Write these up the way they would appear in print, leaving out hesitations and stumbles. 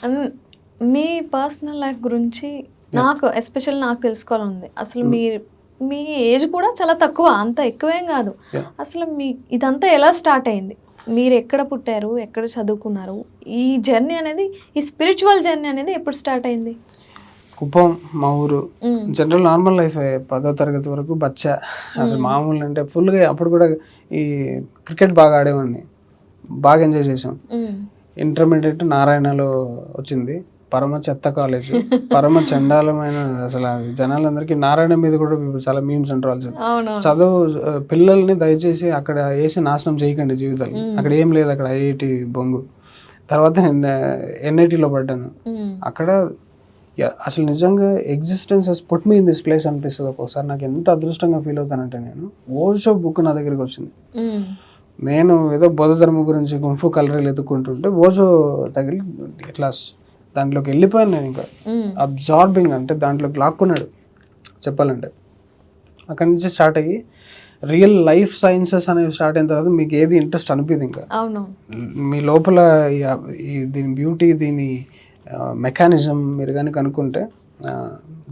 అన్ మీ personal life గురించి నాకు especially నాకు తెలుసుకోవాలనుంది. అసలు మీ ఏజ్ కూడా చాలా తక్కువ. అంత ఎక్కువేం గాదు. అసలు ఇదంతా ఎలా స్టార్ట్ అయింది? మీరెక్కడ పుట్టారు? ఎక్కడ చదువుకున్నారు? ఈ జర్నీ అనేది, ఈ స్పిరిచువల్ జర్నీ అనేది ఎప్పుడు స్టార్ట్ అయింది? కుప్పం మా ఊరు. జనరల్ నార్మల్ లైఫే. 10వ తరగతి వరకు బచ్చా. అసలు మామూలు అంటే ఫుల్‌గా అప్పుడు కూడా ఈ క్రికెట్ బాగా ఆడేవాడిని. బాగా ఎంజాయ్ చేసాం. ఇంటర్మీడియేట్ నారాయణలో వచ్చింది. పరమ చెత్త కాలేజ్. పరమ చండాలమైన అసలు జనాలందరికీ నారాయణ మీద కూడా చాలా మీమ్స్ అండ్ ట్రోల్స్. చదువు పిల్లల్ని దయచేసి అక్కడ వేసి నాశనం చేయకండి జీవితాలు. అక్కడ ఏం లేదు, అక్కడ ఐఐటి బొంగు. తర్వాత నేను ఎన్ఐటీలో పడ్డాను. అక్కడ అసలు నిజంగా existence has put me in this place అనిపిస్తుంది ఒక్కోసారి. నాకు ఎంత అదృష్టంగా ఫీల్ అవుతానంటే, నేను ఓషో బుక్ నా దగ్గరికి వచ్చింది. నేను ఏదో బౌద్ధ ధర్మం గురించి గుంఫు కలరీలు ఎత్తుకుంటుంటే ఓషో తగిలి ఇట్లా దాంట్లోకి వెళ్ళిపోయాను నేను. ఇంకా అబ్జార్బింగ్ అంటే దాంట్లోకి లాక్కున్నాడు చెప్పాలంటే. అక్కడి నుంచి స్టార్ట్ అయ్యి రియల్ లైఫ్ సైన్సెస్ అనేవి స్టార్ట్ అయిన తర్వాత మీకు ఏది ఇంట్రెస్ట్ అనిపిది. ఇంకా మీ లోపల దీని బ్యూటీ, దీని మెకానిజం మీరు కానీ కనుక్కుంటే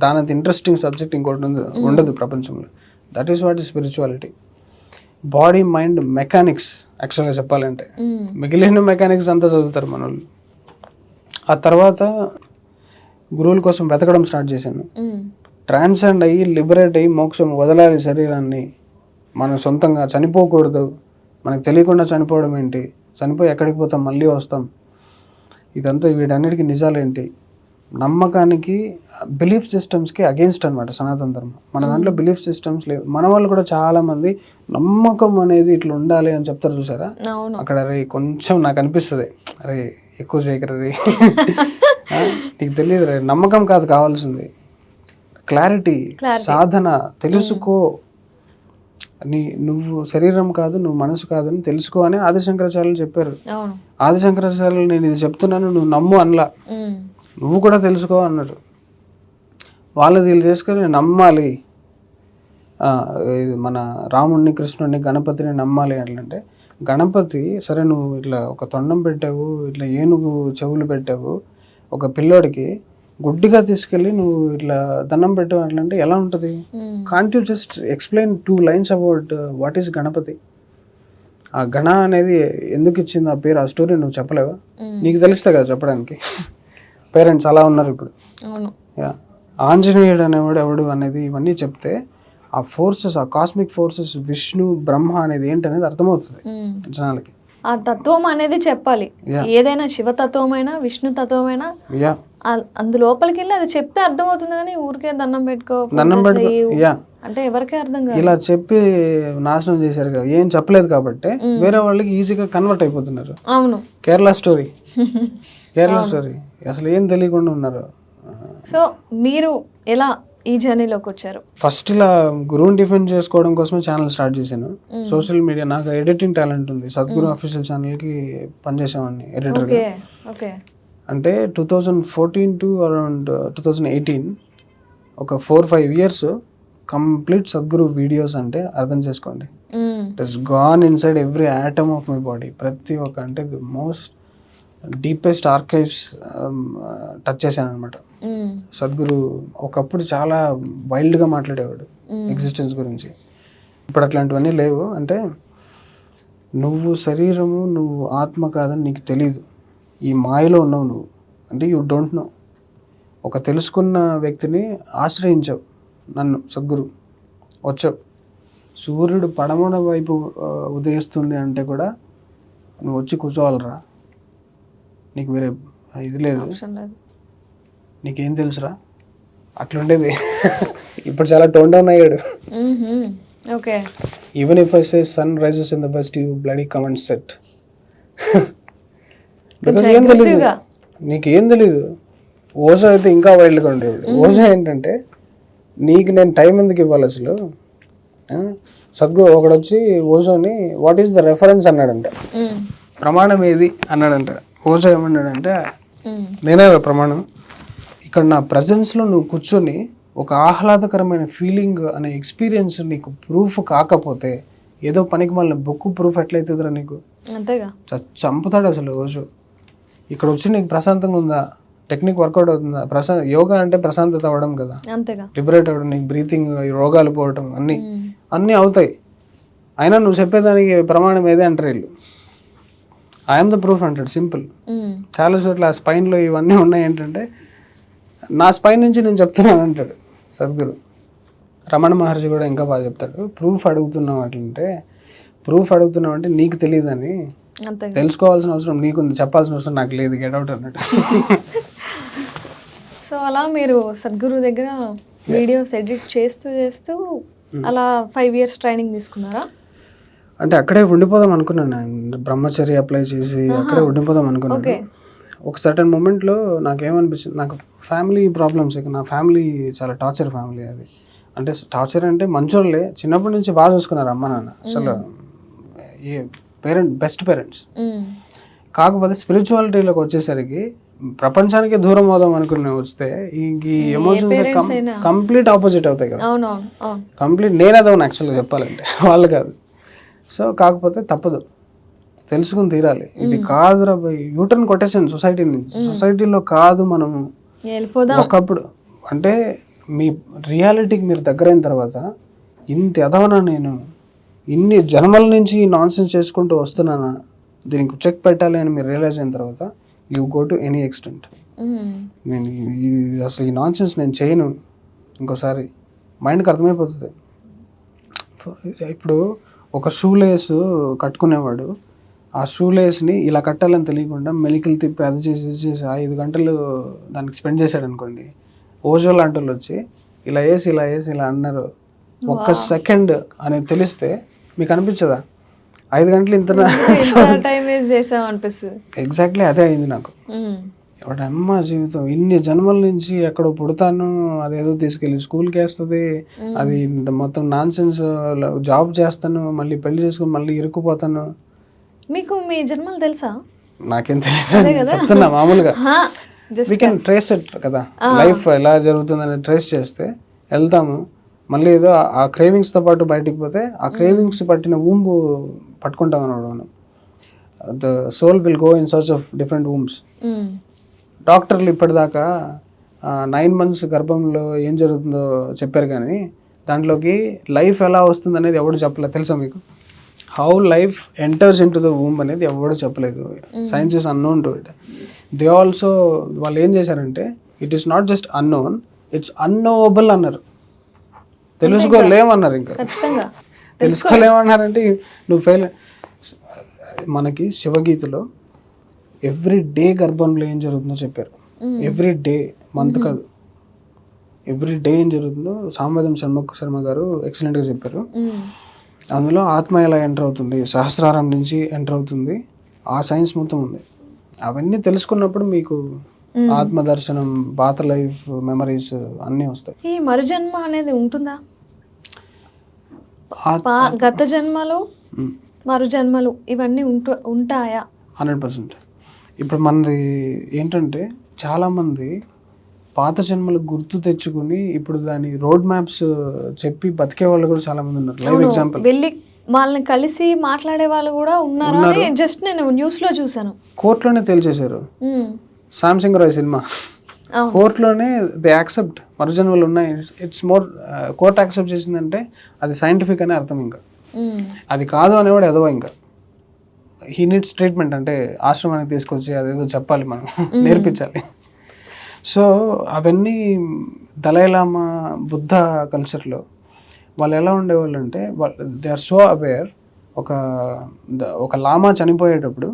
దానంత ఇంట్రెస్టింగ్ సబ్జెక్ట్ ఇంకోటి ఉండదు ప్రపంచంలో. That is what is spirituality. Body mind mechanics యాక్చువల్గా చెప్పాలంటే. మిగిలిన మెకానిక్స్ అంతా చదువుతారు మన వాళ్ళు. ఆ తర్వాత గురువుల కోసం వెతకడం స్టార్ట్ చేశాను. ట్రాన్సెండ్ అయ్యి లిబరేట్ అయ్యి మోక్షం వదలాలి శరీరాన్ని. మనం సొంతంగా చనిపోకూడదు. మనకు తెలియకుండా చనిపోవడం ఏంటి, చనిపోయి ఎక్కడికి పోతాం, మళ్ళీ వస్తాం, ఇదంతా వీటన్నిటికీ నిజాలేంటి, నమ్మకానికి బిలీఫ్ సిస్టమ్స్కి అగేన్స్ట్ అనమాట సనాతన ధర్మం. మన దాంట్లో బిలీఫ్ సిస్టమ్స్ లేవు. మన వాళ్ళు కూడా చాలామంది నమ్మకం అనేది ఇట్లా ఉండాలి అని చెప్తారు చూసారా. అక్కడ రే కొంచెం నాకు అనిపిస్తుంది, అరే ఎక్కువ చేయకరా రే, నీకు తెలియదు రే, నమ్మకం కాదు కావాల్సింది, క్లారిటీ, సాధన. తెలుసుకో, నువ్వు శరీరం కాదు, నువ్వు మనసు కాదు అని తెలుసుకో అని ఆదిశంకరాచార్యులు చెప్పారు. ఆదిశంకరాచార్యులు నేను ఇది చెప్తున్నాను నువ్వు నమ్ము అనలా, నువ్వు కూడా తెలుసుకో అన్నారు. వాళ్ళది వీళ్ళు చేసుకొని నమ్మాలి, మన రాముడిని, కృష్ణుడిని, గణపతిని నమ్మాలి అంటే, గణపతి సరే నువ్వు ఇట్లా ఒక తొండం పెట్టావు, ఇట్లా ఏనుగు చెవులు పెట్టావు, ఒక పిల్లోడికి గుడ్డిగా తీసుకెళ్ళి నువ్వు ఇట్లా దండం పెట్టావు అంటే ఎలా ఉంటుంది? Can't you just explain 2 lines about what is Ganapati? ఆ గణ అనేది ఎందుకు ఇచ్చింది ఆ పేరు, ఆ స్టోరీ నువ్వు చెప్పలేవా? నీకు తెలుస్తా కదా చెప్పడానికి. పేరెంట్స్ అలా ఉన్నారు ఇప్పుడు. ఆంజనేయుడు అనేవాడు ఎవడు అనేది ఇవన్నీ చెప్తే ఆ ఫోర్సెస్, ఆ కాస్మిక్ ఫోర్సెస్, విష్ణు బ్రహ్మ అనేది ఏంటనేది అర్థమవుతుంది జనాలకి. ఆ తత్వం అనేది చెప్పాలి. ఏదైనా శివతత్వమైనా విష్ణు తత్వమైనా అందులోపలికి వెళ్ళి అది చెప్తే అర్థమవుతుంది. కానీ ఊరికే దండం పెట్టుకో అంటే ఎవరికే అర్థం కాదు. ఇలా చెప్పి నాశనం చేశారు కదా, ఏం చెప్పలేదు కాబట్టి వేరే వాళ్ళకి ఈజీగా కన్వర్ట్ అయిపోతున్నారు. అవును, కేరళ స్టోరీ అసలు ఏం తెలియకుండా ఉన్నారు. సో మీరు ఎలా ఈ జర్నీలోకి వచ్చారు? ఫస్ట్ ఇలా గురువుని డిఫెండ్ చేసుకోవడం కోసమే ఛానల్ స్టార్ట్ చేశాను. సోషల్ మీడియా, నాకు ఎడిటింగ్ టాలెంట్ ఉంది. సద్గురు అఫీషియల్ ఛానల్కి పనిచేసామండి ఎడిటర్గా. అంటే 2014 to అరౌండ్ 2018 ఒక 4-5 years కంప్లీట్ సద్గురు వీడియోస్. అంటే అర్థం చేసుకోండి, it has gone inside every atom of my body. ప్రతి ఒక్క అంటే the most deepest archives touch చేశాను అనమాట. సద్గురు ఒకప్పుడు చాలా వైల్డ్గా మాట్లాడేవాడు ఎగ్జిస్టెన్స్ గురించి. ఇప్పుడు అట్లాంటివన్నీ లేవు. అంటే నువ్వు శరీరము, నువ్వు ఆత్మ కాదని నీకు తెలీదు, ఈ మాయలో ఉన్నావు నువ్వు. అంటే యూ డోంట్ నో. ఒక తెలుసుకున్న వ్యక్తిని ఆశ్రయించావు, నన్ను సద్గురు, వచ్చావు. సూర్యుడు పడమర వైపు ఉదయిస్తుంది అంటే కూడా నువ్వు వచ్చి కూర్చోవాలరా, నీకు వేరే ఇది లేదు, నీకేం తెలుసురా, అట్లుండేది. ఇప్పుడు చాలా టోన్ డౌన్ అయ్యాడు. Even if I say sun rises in the west you bloody come and set. Because ఏం తెలీదు, నీకేం తెలీదు. ఓజో అయితే ఇంకా వైల్డ్గా ఉండేవాడు. ఓజో ఏంటంటే నీకు నేను టైం ఎందుకు ఇవ్వాలి అసలు. సద్గురు ఒకడు వచ్చి ఓజోని వాట్ ఈస్ ద రెఫరెన్స్ అన్నాడంట, ప్రమాణం ఏది అన్నాడంట. ఓజో ఏమన్నాడంటే నేనే ప్రమాణం. ఇక్కడ నా ప్రజెన్స్లో నువ్వు కూర్చొని ఒక ఆహ్లాదకరమైన ఫీలింగ్ అనే ఎక్స్పీరియన్స్ నీకు ప్రూఫ్ కాకపోతే ఏదో పనికి మళ్ళీ బుక్ ప్రూఫ్ ఎట్లయితుందిరా నీకు? అంతేగా, చంపుతాడు అసలు ఓజో. ఇక్కడ వచ్చి నీకు ప్రశాంతంగా ఉందా, టెక్నిక్ వర్కౌట్ అవుతుందా? యోగా అంటే ప్రశాంతత అవ్వడం కదా, అంతేగా. లిబరేట్ అవ్వడం, నీకు బ్రీతింగ్, రోగాలు పోవడం అన్నీ ఉమ్. అన్నీ అవుతాయి. అయినా నువ్వు చెప్పేదానికి ప్రమాణం ఏదే అంటారు వీళ్ళు. ఐఎమ్ ద ప్రూఫ్ అంటాడు, సింపుల్. ఉమ్. చాలా చోట్ల ఆ స్పైన్లో ఇవన్నీ ఉన్నాయి ఏంటంటే నా స్పైన్ నుంచి నేను చెప్తున్నాను అంటాడు సద్గురు. రమణ మహర్షి కూడా ఇంకా బాగా చెప్తాడు, ప్రూఫ్ అడుగుతున్నావు అట్లంటే, ప్రూఫ్ అడుగుతున్నావు అంటే నీకు తెలియదని, అంతేగా. తెలుసుకోవాల్సిన అవసరం నీకుంది, చెప్పాల్సిన అవసరం నాకు లేదు, గెట్ అవుట్ అన్నట్టు. సో అలా మీరు సద్గురు దగ్గర వీడియోస్ ఎడిట్ చేస్తూ చేస్తూ అలా 5 years ట్రైనింగ్ తీసుకున్నారా? అంటే అక్కడే ఉండిపోదాం అనుకున్నాను నేను, బ్రహ్మచర్య అప్లై చేసి అక్కడే ఉండిపోదాం అనుకున్నాను. ఓకే. ఒక సర్టన్ మూమెంట్లో నాకేమనిపించింది, నాకు ఫ్యామిలీ ప్రాబ్లమ్స్, నా ఫ్యామిలీ చాలా టార్చర్ ఫ్యామిలీ అది. అంటే టార్చర్ అంటే మంచోళ్ళే, చిన్నప్పటి నుంచి బాగా చూసుకున్నారు అమ్మ నాన్న, అసలు ఏ బెస్ట్ పేరెంట్స్. కాకపోతే స్పిరిచువాలిటీలోకి వచ్చేసరికి ప్రపంచానికి దూరం అవుదాం అనుకుని వస్తే ఈ ఎమోషన్స్ కంప్లీట్ ఆపోజిట్ అవుతాయి కదా. కంప్లీట్ నేను అదవును యాక్చువల్గా చెప్పాలంటే, వాళ్ళు కాదు. సో కాకపోతే తప్పదు, తెలుసుకుని తీరాలి. ఇది కాదురా యూటర్న్ కొట్టేసాను సొసైటీ నుంచి, సొసైటీలో కాదు మనము ఒకప్పుడు. అంటే మీ రియాలిటీకి మీరు దగ్గరైన తర్వాత, ఇంత ఎదవనా నేను, ఇన్ని జన్మల నుంచి నాన్ సెన్స్ చేసుకుంటూ వస్తున్నానా, దీనికి చెక్ పెట్టాలి అని మీరు రియలైజ్ అయిన తర్వాత you go to any extent. నేను అసలు ఈ నాన్ సెన్స్ నేను చేయను ఇంకోసారి, మైండ్కి అర్థమైపోతుంది. ఇప్పుడు ఒక షూ లేస్ కట్టుకునేవాడు, ఆ షూ లేస్ని ఇలా కట్టాలని తెలియకుండా మెలికలు తిప్పి అది చేసి 5 గంటలు దానికి స్పెండ్ చేశాడు అనుకోండి, ఓజో లాంటి వాళ్ళు వచ్చి ఇలా వేసి ఇలా అన్నారు, ఒక్క సెకండ్ అనేది తెలిస్తే మీకు అనిపించదా 5 గంటలు ఇంత టైం వేస్ట్ చేసాం అనిపిస్తుంది. ఎగ్జాక్ట్లీ అదే అయింది నాకు. ఎవడమ్మ జీవితం ఇన్ని జన్మల నుంచి ఎక్కడో పుడతాను, అదేదో తీసుకెళ్ళి స్కూల్కి వేస్తుంది, అది మొత్తం నాన్ సెన్స్, జాబ్ చేస్తాను, మళ్ళీ పెళ్లి చేసుకుని మళ్ళీ ఇరుక్కుపోతాను. మీకు మీ జన్మలు తెలుసా? నాకేం తెలియదు, చెప్తున్నా మామూలుగా. వీ కెన్ ట్రేస్ ఇట్ కదా, లైఫ్ ఎలా జరుగుతుందని ట్రేస్ చేస్తే వెళ్తాము. మళ్ళీ ఏదో ఆ క్రేవింగ్స్తో పాటు బయటికి పోతే ఆ క్రేవింగ్స్ పట్టిన ఊంబు పట్టుకుంటాం అన్నాడు మనం. The soul will go in search of different wombs. డాక్టర్లు ఇప్పటిదాకా 9 months గర్భంలో ఏం జరుగుతుందో చెప్పారు, కానీ దాంట్లోకి లైఫ్ ఎలా వస్తుంది అనేది ఎవడు చెప్పలేదు. తెలుసా మీకు? How life enters into the womb అనేది ఎవడు చెప్పలేదు. Science is unknown to it. They also వాళ్ళు ఏం చేశారంటే, it is not just unknown, it's unknowable అన్నారు. తెలుసుకోలేమన్నారు. ఇంకా తెలుసుకోలేమన్నారంటే నువ్వు ఫెయిల్. మనకి శివగీతలో ఎవ్రీ డే గర్భంలో ఏం జరుగుతుందో చెప్పారు. ఎవ్రీ డే, మంత్ కాదు, ఎవ్రీ డే ఏం జరుగుతుందో సామవేదం శర్మ గారు ఎక్సలెంట్గా చెప్పారు. అందులో ఆత్మ ఎలా ఎంటర్ అవుతుంది, సహస్రారం నుంచి ఎంటర్ అవుతుంది, ఆ సైన్స్ మొత్తం ఉంది. అవన్నీ తెలుసుకున్నప్పుడు మీకు ఆత్మ దర్శనం, పాత లైఫ్ మెమరీస్ అన్నీ వస్తాయి. ఈ మరుజన్మ అనేది ఉంటుందా? గత జన్మలు, మరుజన్మలు ఇవన్నీ ఉంటాయా? 100%. ఇప్పుడు మనది ఏంటంటే, చాలామంది పాత జన్మలు గుర్తు తెచ్చుకుని ఇప్పుడు దాని రోడ్ మ్యాప్స్ చెప్పి బతికే వాళ్ళు కూడా చాలా మంది ఉన్నారు. లైవ్ ఎగ్జాంపుల్, వెళ్ళి వాళ్ళని కలిసి మాట్లాడే వాళ్ళు కూడా ఉన్నారు. జస్ట్ నేను న్యూస్ లో చూసాను. కోర్టులోనే తేల్చేశారు. సామ్సింగ్ రాయ్ సినిమా కోర్టులోనే దే యాక్సెప్ట్ మరుజన్మలు ఉన్నాయి. ఇట్స్ మోర్ కోర్ట్ యాక్సెప్ట్ చేసిందంటే అది సైంటిఫిక్ అనే అర్థం. ఇంకా అది కాదు అనేవాడు ఎదవ. ఇంకా హీ నీడ్స్ ట్రీట్మెంట్, అంటే ఆశ్రమానికి తీసుకొచ్చి అదేదో చెప్పాలి, మనం నేర్పించాలి. సో అవన్నీ దలైలామా బుద్ధ కల్చర్లో వాళ్ళు ఎలా ఉండేవాళ్ళు అంటే, దే ఆర్ సో అవేర్. ఒక లామా చనిపోయేటప్పుడు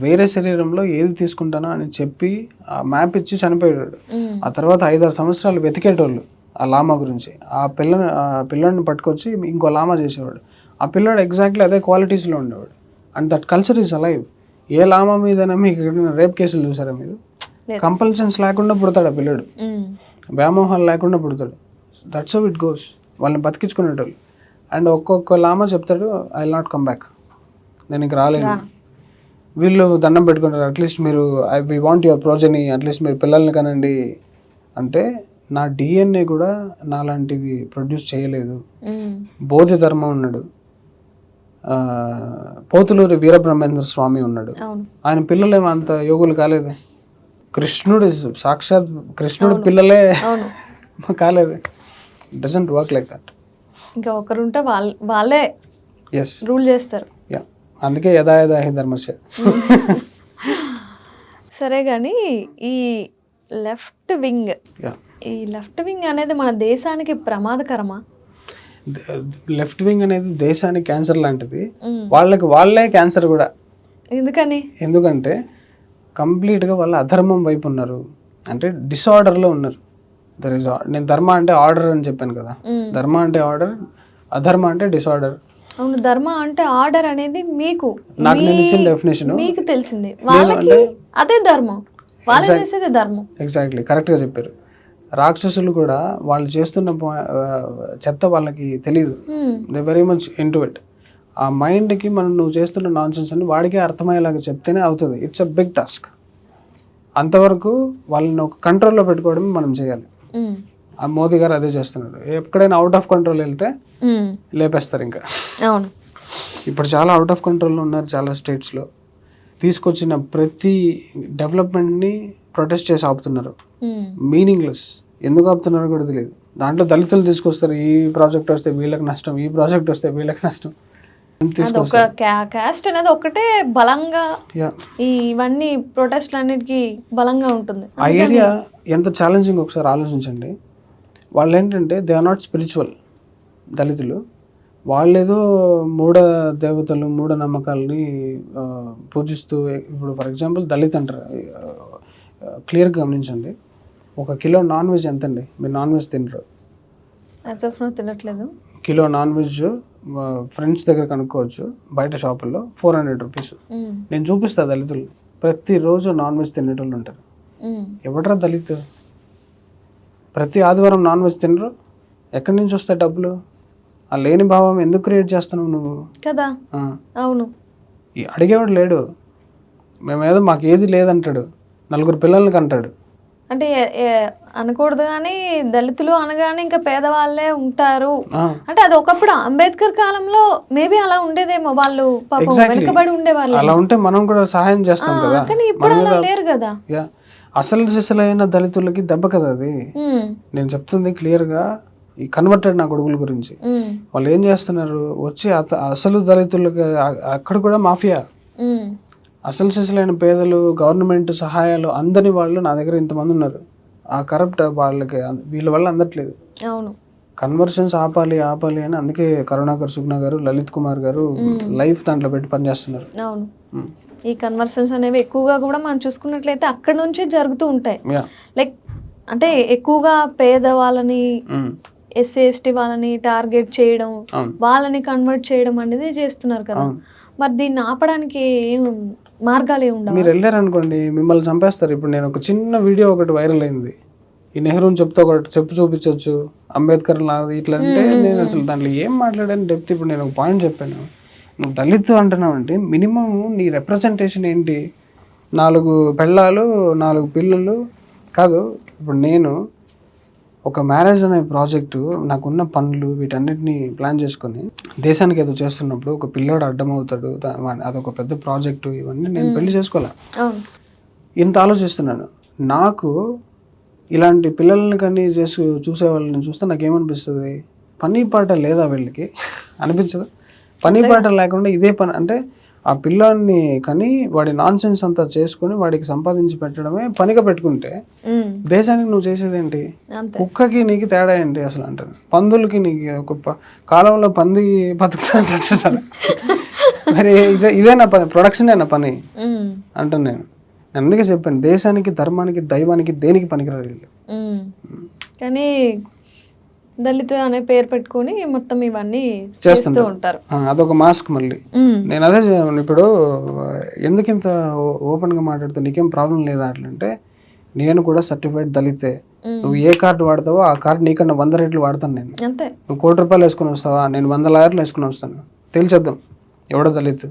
వేరే శరీరంలో ఏది తీసుకుంటానో అని చెప్పి ఆ మ్యాప్ ఇచ్చి చనిపోయాడు. ఆ తర్వాత 5-6 సంవత్సరాలు వెతికేటోళ్ళు ఆ లామా గురించి. ఆ పిల్లోడిని పట్టుకొచ్చి ఇంకో లామా చేసేవాడు. ఆ పిల్లోడు ఎగ్జాక్ట్లీ అదే క్వాలిటీస్లో ఉండేవాడు. And that culture is alive. ఏ లామా మీదైనా మీకు రేప్ కేసులు చూసారా మీరు? కంపల్షన్స్ లేకుండా పుడతాడు ఆ పిల్లడు, వ్యామోహాలు లేకుండా పుడతాడు. That's how it goes. వాళ్ళని బతికించుకునేటోళ్ళు. అండ్ ఒక్కొక్క లామా చెప్తాడు, I will not come back, నేను ఇంక రాలేను. వీళ్ళు దండం పెట్టుకుంటారు, అట్లీస్ట్ మీరు we want your progeny, at least మీరు పిల్లల్ని కనండి అంటే. నా డిఎన్ఏ కూడా నాలాంటిది ప్రొడ్యూస్ చేయలేదు. బోధి ధర్మ ఉన్నాడు, పోతులూరి వీరబ్రహ్మేంద్ర స్వామి ఉన్నాడు, ఆయన పిల్లలు ఏమో అంత యోగులు కాలేదే. కృష్ణుడు సాక్షాత్ కృష్ణుడు పిల్లలే అవును. కాలేదు. Doesn't work like that. ఇంకా ఒకరుంటే వాళ్ళే ఎస్, రూల్ చేస్తారు. యా, అందుకే యథా యథా హి ధర్మస్య. సరే కానీ ఈ లెఫ్ట్ వింగ్ అనేది మన దేశానికి ప్రమాదకరమా? లెఫ్ట్ వింగ్ అనేది దేశానికి క్యాన్సర్ లాంటిది, వాళ్ళే క్యాన్సర్ కూడా. ఎందుకంటే కంప్లీట్గా వాళ్ళు అధర్మం వైపు ఉన్నారు, అంటే డిసార్డర్లో ఉన్నారు. నేను ధర్మ అంటే ఆర్డర్ అని చెప్పాను కదా, ధర్మ అంటే ఆర్డర్, అధర్మ అంటే డిసార్డర్. అవును, ధర్మ అంటే ఆర్డర్ అనేది నాకు నేను ఇచ్చిన డెఫినేషన్ మీకు తెలిసింది, వాళ్ళకి అదే ధర్మం, వాళ్ళు చేసేదే ధర్మం. ఎగ్జాక్ట్లీ, కరెక్ట్గా చెప్పారు. రాక్షసులు కూడా వాళ్ళు చేస్తున్న చెత్త వాళ్ళకి తెలియదు, they very much into it. ఆ మైండ్కి నువ్వు చేస్తున్న నాన్ సెన్స్ అని వాడికే అర్థమయ్యేలాగా చెప్తేనే అవుతుంది. It's a big task. అంతవరకు వాళ్ళని ఒక కంట్రోల్లో పెట్టుకోవడం మనం చేయాలి. ఆ మోదీ గారు అదే చేస్తున్నారు. ఎక్కడైనా అవుట్ ఆఫ్ కంట్రోల్ వెళ్తే లేపేస్తారు ఇంకా. అవును, ఇప్పుడు చాలా అవుట్ ఆఫ్ కంట్రోల్లో ఉన్నారు చాలా స్టేట్స్లో. తీసుకొచ్చిన ప్రతి డెవలప్మెంట్ని ప్రొటెస్ట్ చేసి ఆపుతున్నారు. మీనింగ్లెస్. ఎందుకు ఆపుతున్నారో కూడా తెలియదు. దాంట్లో దళితులు తీసుకొస్తారు, ఈ ప్రాజెక్ట్ వస్తే వీళ్ళకి నష్టం, ఈ ప్రాజెక్ట్ వస్తే వీళ్ళకి నష్టం. క్యాస్ట్ అనేది ఒకటే బలంగా ఇవన్నీ ప్రొటెస్ట్ అన్నిటికీ బలంగా ఉంటుంది. ఆ ఏరియా ఎంత ఛాలెంజింగ్ ఒకసారి ఆలోచించండి. వాళ్ళు ఏంటంటే దే ఆర్ నాట్ స్పిరిచువల్. దళితులు వాళ్ళేదో దేవతలు మూఢనమ్మకాలని పూజిస్తూ, ఇప్పుడు ఫర్ ఎగ్జాంపుల్ దళిత్ అంటారు, క్లియర్గా గమనించండి. 1 కిలో నాన్ వెజ్ ఎంతండి? మీరు నాన్ వెజ్ తినరు, తినట్లేదు. కిలో నాన్ వెజ్ ఫ్రెండ్స్ దగ్గర కనుక్కోవచ్చు, బయట షాపుల్లో 400 రూపీస్. నేను చూపిస్తా దళితులు ప్రతిరోజు నాన్ వెజ్ తినేటోళ్ళు ఉంటారు. ఎవడరా దళిత్? ప్రతి ఆదివారం నాన్ వెజ్ తినరు. ఎక్కడి నుంచి వస్తాయి డబ్బులు? ఆ లేని భావం ఎందుకు క్రియేట్ చేస్తున్నావు నువ్వు కదా? అవును, అడిగేవాడు లేడు. మేమేదో మాకు ఏది లేదంటాడు, 4 పిల్లలకి అంటాడు. అంటే అనకూడదు కానీ దళితులు అనగానే ఇంకా పేదవాళ్ళే ఉంటారు అంటే అది ఒకప్పుడు అంబేద్కర్ కాలంలో మేబీ అలా ఉండేదేమో, వాళ్ళు పాపం వెనుకబడి ఉండేవాళ్ళు. అలా ఉంటే మనం కూడా సహాయం చేస్తాం కదా, కానీ ఇప్పుడు అలా లేరు కదా. అసలు సిసలైన దళితులకి దెబ్బ కదా అది. నేను చెప్తుంది క్లియర్గా ఈ కన్వర్టెడ్ నా కొడుకుల గురించి. వాళ్ళు ఏం చేస్తున్నారు, వచ్చి అసలు దళితులకి అక్కడ కూడా మాఫియా. అసలు సిసలైన పేదలు, గవర్నమెంట్ సహాయాలు అందని వాళ్ళు నా దగ్గర ఇంతమంది ఉన్నారు. ఆ కరప్ట్ వాళ్ళకి వీళ్ళ వల్ల అందట్లేదు. అవును, కన్వర్షన్స్ ఆపాలి అని అందుకే కరుణాకర్ సుగ్నా గారు, లలిత్ కుమార్ గారు లైఫ్ దాంట్లో పెట్టి పనిచేస్తున్నారు. అవును, ఈ కన్వర్షన్స్ అనేవి ఎక్కువగా కూడా మనం చూసుకున్నట్లయితే అక్కడ నుంచే జరుగుతూ ఉంటాయి. లైక్ అంటే ఎక్కువగా పేదవాళ్ళని, ఎస్సీ ఎస్టీ వాళ్ళని టార్గెట్ చేయడం, వాళ్ళని కన్వర్ట్ చేయడం అనేది చేస్తున్నారు కదా. మరి దీన్ని ఆపడానికి ఏం మార్గాలు ఏముండవు? మీరు వెళ్ళారనుకోండి మిమ్మల్ని చంపేస్తారు. ఇప్పుడు నేను ఒక చిన్న వీడియో ఒకటి వైరల్ అయింది, ఈ నెహ్రూని చెప్పు చూపించవచ్చు, అంబేద్కర్ ఇట్లా అంటే నేను అసలు దాంట్లో ఏం మాట్లాడాను డెప్త్. ఇప్పుడు నేను ఒక పాయింట్ చెప్పాను, నువ్వు దళిత్ అంటున్నావు అంటే మినిమం నీ రిప్రజెంటేషన్ ఏంటి? 4 పెళ్ళాలు 4 పిల్లలు కాదు. ఇప్పుడు నేను ఒక మ్యారేజ్ అనే ప్రాజెక్టు, నాకున్న పనులు వీటన్నిటిని ప్లాన్ చేసుకొని దేశానికి ఏదో చేస్తున్నప్పుడు ఒక పిల్లాడు అడ్డమవుతాడు, అదొక పెద్ద ప్రాజెక్టు, ఇవన్నీ నేను పెళ్లి చేసుకోలే. ఇంత ఆలోచిస్తున్నాను. నాకు ఇలాంటి పిల్లల్ని కానీ చూసే వాళ్ళని చూస్తే నాకేమనిపిస్తుంది, పని పాట లేదా వీళ్ళకి అనిపించదు? పని పాట లేకుండా ఇదే పని అంటే ఆ పిల్లాన్ని కానీ వాడి నాన్ సెన్స్ అంతా చేసుకుని వాడికి సంపాదించి పెట్టడమే పనిగా పెట్టుకుంటే దేశానికి నువ్వు చేసేదేంటి? కుక్కకి నీకు తేడా ఏంటి అసలు అంటారు. పందులకి నీకు ఒక కాలంలో పంది బతుకుతా సార్, మరి ఇదేనా పని? ప్రొడక్షనేనా పని అంటాను నేను. అందుకే చెప్పాను, దేశానికి, ధర్మానికి, దైవానికి దేనికి పనికిరారు వీళ్ళు. కానీ దళిత అనే పేరు పెట్టుకుని మొత్తం ఇవన్నీ చేస్తూ ఉంటారు. అదొక మాస్క్. మళ్ళీ నేను అదే ఇప్పుడు ఎందుకు ఇంత ఓపెన్ గా మాట్లాడుతూ నీకేం ప్రాబ్లం లేదా అట్లంటే, నేను కూడా సర్టిఫైడ్ దళితే. నువ్వు ఏ కార్డు వాడతావో ఆ కార్డు నీకన్నా 100 రెట్లు వాడతాను నేను. అంతే. నువ్వు 1 కోటి రూపాయలు వేసుకుని వస్తావా, నేను 100 లాయర్లు వేసుకుని వస్తాను. తేల్చేద్దాం ఎవడో దళిత్.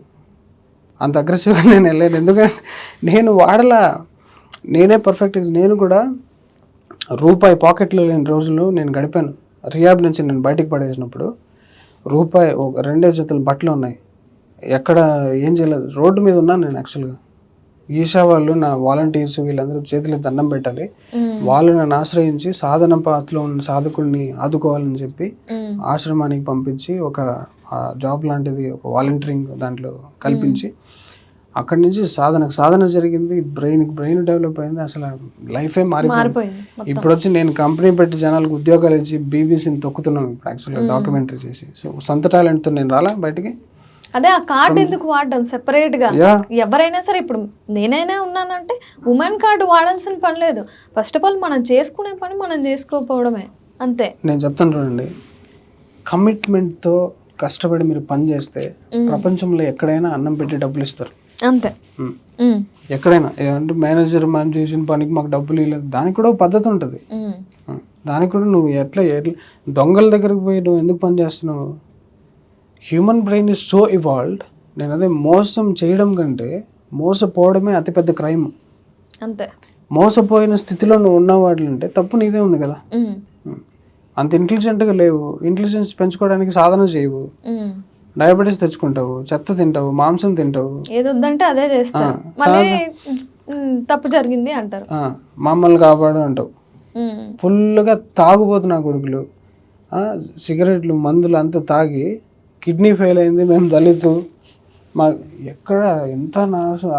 అంత అగ్రెసివ్గా నేను వెళ్ళాను, ఎందుకంటే నేను వాడలా, నేనే పర్ఫెక్ట్. నేను కూడా రూపాయి పాకెట్లో లేని రోజులు నేను గడిపాను. రియాబ్ నుంచి నేను బయటికి పడేసినప్పుడు రూపాయి, 2 జతలు బట్టలు ఉన్నాయి, ఎక్కడ ఏం చేయలేదు, రోడ్డు మీద ఉన్నాను నేను. యాక్చువల్గా ఈషా వాళ్ళు నా వాలంటీర్స్ వీళ్ళందరూ చేతులు దండం పెట్టాలి, ఉమ్, వాళ్ళు నన్ను ఆశ్రయించి సాధన పాత్రలో ఉన్న సాధకుడిని ఆదుకోవాలని చెప్పి ఉమ్, ఆశ్రమానికి పంపించి ఒక జాబ్ లాంటిది ఒక వాలంటీరింగ్ దాంట్లో కల్పించి అక్కడి నుంచి సాధన జరిగింది, బ్రెయిన్ డెవలప్ అయింది, అసలు లైఫే మారిపోయింది. మారిపోయింది మొత్తం. ఇప్పుడు వచ్చి నేను కంపెనీ పెట్టి జనాలకు ఉద్యోగాలు ఇచ్చి బీబీసీని తొక్కుతున్నాను ఇప్పుడు యాక్చువల్గా డాక్యుమెంటరీ చేసి. సో సొంత టాలెంట్తో నేను రాలా బయటికి. అదే ఆ కార్డు ఎందుకు వాడడం సెపరేట్ గా? యా ఎవరైనా సరే ఇప్పుడు నేనైనా ఉన్నానంటే ఉమెన్ కార్డు వాడాల్సిన పని లేదు. ఫస్ట్ ఆఫ్ ఆల్ మనం చేసుకునే పని మనం చేసుకోకపోవడమే అంతే. నేను చెప్తాను చూడండి, కమిట్మెంట్తో కష్టపడి మీరు పని చేస్తే ప్రపంచంలో ఎక్కడైనా అన్నం పెట్టి డబ్బులు ఇస్తారు. అంతే. ఉమ్. ఉమ్, ఎక్కడైనా అంటే మేనేజర్ మనం చేసిన పనికి మాకు డబ్బులు ఇవ్వలేదు, దానికి కూడా ఒక పద్ధతి ఉంటుంది. ఉమ్, దానికి కూడా నువ్వు ఎట్లా దొంగల దగ్గరికి పోయి నువ్వు ఎందుకు పని చేస్తున్నావు? Human brain is so evolved. నేను అదే మోసం చేయడం కంటే మోసపోవడమే అతిపెద్ద క్రైమ్. అంతే. మోసపోయిన స్థితిలో నువ్వు ఉన్నవాళ్ళంటే తప్పు నీదే ఉంది కదా. ఉమ్, అంత ఇంటెలిజెంట్గా లేవు, ఇంటెలిజెన్స్ పెంచుకోవడానికి సాధన చేయవు, ఉమ్, డయాబెటీస్ తెచ్చుకుంటావు, చెత్త తింటావు, మాంసం తింటావు, ఏదొద్దంటే అదే చేస్తారు, మళ్ళీ తప్పు జరిగింది అంటారు. మమ్మల్ని కాపాడు అంటావు. ఉమ్, ఫుల్గా తాగుపోతున్నా కొడుకులు, సిగరెట్లు మందులు అంతా తాగి కిడ్నీ ఫెయిల్ అయింది, మేము దళితు మా ఎక్కడ ఎంత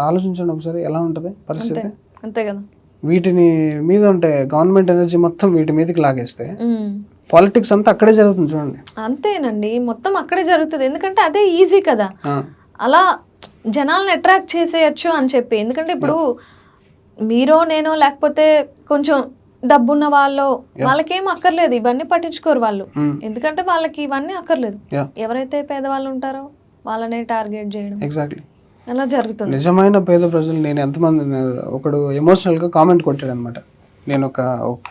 ఆలోచించండి ఒకసారి ఎలా ఉంటుంది పరిస్థితి. అంతే కదా. వీటిని మీద ఉంటే గవర్నమెంట్ ఎనర్జీ మొత్తం వీటి మీదకి లాగేస్తే ఉమ్, పాలిటిక్స్ అంతా అక్కడే జరుగుతుంది చూడండి. అంతేనండి, మొత్తం అక్కడే జరుగుతుంది. ఎందుకంటే అదే ఈజీ కదా, అలా జనాలను అట్రాక్ట్ చేసేయచ్చు అని చెప్పి. ఎందుకంటే ఇప్పుడు మీరో నేనో లేకపోతే కొంచెం డబ్బున్న వాళ్ళకేం అక్కర్లేదు, ఇవన్నీ పట్టించుకోరు వాళ్ళు. ఎందుకంటే వాళ్ళకి ఇవన్నీ అక్కర్లేదు. ఎవరైతే పేదవాళ్ళు ఉంటారో వాళ్ళనే టార్గెట్ చేయడం ఎగ్జాక్ట్లీ అలా జరుగుతుంది. నిజమైన పేద ప్రజలు నేను ఎంతమంది, ఒకడు ఎమోషనల్గా కామెంట్ కొట్టాడు అనమాట. నేను ఒక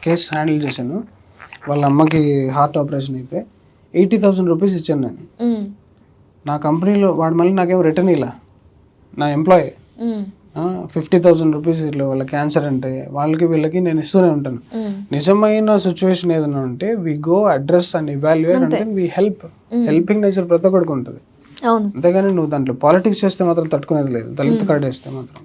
కేసు హ్యాండిల్ చేశాను, వాళ్ళ అమ్మకి హార్ట్ ఆపరేషన్ అయితే 80,000 రూపీస్ ఇచ్చాను నేను. ఉమ్, నా కంపెనీలో వాడు మళ్ళీ నాకేమో రిటర్న్ ఇలా నా ఎంప్లాయీ ఉమ్, 50,000 రూపీస్ ఇట్లా వాళ్ళ క్యాన్సర్ అంటే వాళ్ళకి వీళ్ళకి నేను ఇస్తూనే ఉంటాను. ఉమ్, నిజమైన సిచ్యువేషన్ ఏదైనా ఉంటే we go address and evaluate అంటే వి హెల్పింగ్ నేచర్ ప్రతి ఒక్కడికి ఉంటుంది. అవును. అంతేగాని నువ్వు దాంట్లో పాలిటిక్స్ చేస్తే మాత్రం తట్టుకునేది లేదు, దళిత కార్డు వేస్తే మాత్రం.